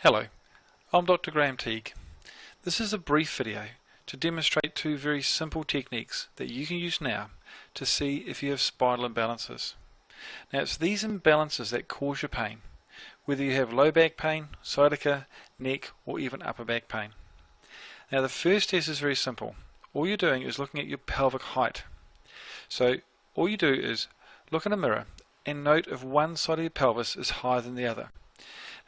Hello, I'm Dr. Graham Teague. This is a brief video to demonstrate two very simple techniques that you can use now to see if you have spinal imbalances. Now it's these imbalances that cause your pain, whether you have low back pain, sciatica, neck or even upper back pain. Now the first test is very simple. All you're doing is looking at your pelvic height. So all you do is look in a mirror and note if one side of your pelvis is higher than the other.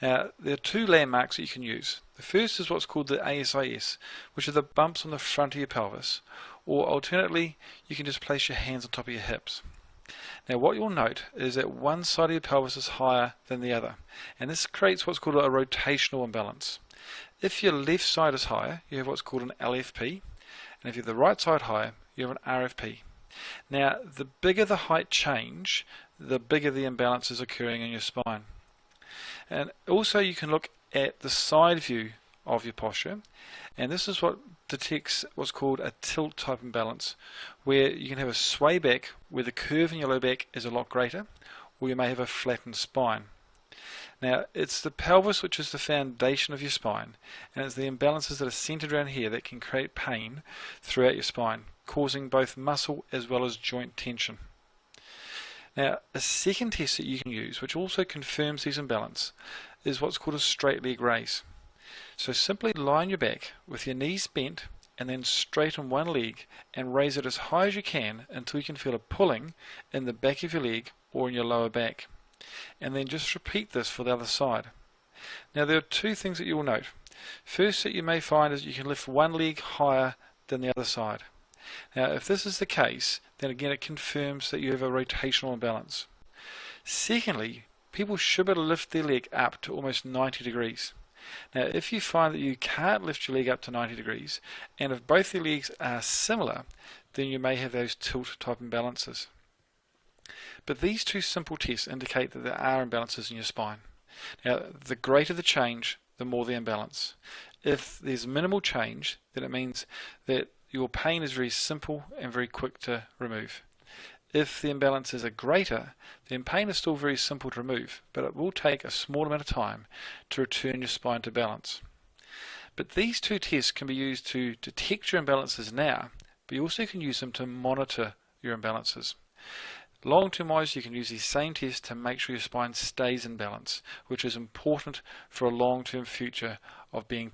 Now, there are two landmarks that you can use. The first is what's called the ASIS, which are the bumps on the front of your pelvis, or alternately, you can just place your hands on top of your hips. Now, what you'll note is that one side of your pelvis is higher than the other, and this creates what's called a rotational imbalance. If your left side is higher, you have what's called an LFP, and if you have the right side higher, you have an RFP. Now, the bigger the height change, the bigger the imbalance is occurring in your spine. And also you can look at the side view of your posture, and this is what detects what's called a tilt type imbalance, where you can have a sway back where the curve in your low back is a lot greater, or you may have a flattened spine. Now it's the pelvis which is the foundation of your spine, and it's the imbalances that are centered around here that can create pain throughout your spine, causing both muscle as well as joint tension. Now, a second test that you can use, which also confirms these imbalances, is what's called a straight leg raise. So simply lie on your back with your knees bent and then straighten one leg and raise it as high as you can until you can feel a pulling in the back of your leg or in your lower back. And then just repeat this for the other side. Now there are two things that you will note. First that you may find is you can lift one leg higher than the other side. Now if this is the case, then again it confirms that you have a rotational imbalance. Secondly, people should be able to lift their leg up to almost 90 degrees. Now if you find that you can't lift your leg up to 90 degrees, and if both your legs are similar, then you may have those tilt type imbalances. But these two simple tests indicate that there are imbalances in your spine. Now the greater the change, the more the imbalance. If there's minimal change, then it means that your pain is very simple and very quick to remove. If the imbalances are greater, then pain is still very simple to remove, but it will take a small amount of time to return your spine to balance. But these two tests can be used to detect your imbalances now, but you also can use them to monitor your imbalances. Long-term wise, you can use these same tests to make sure your spine stays in balance, which is important for a long-term future of being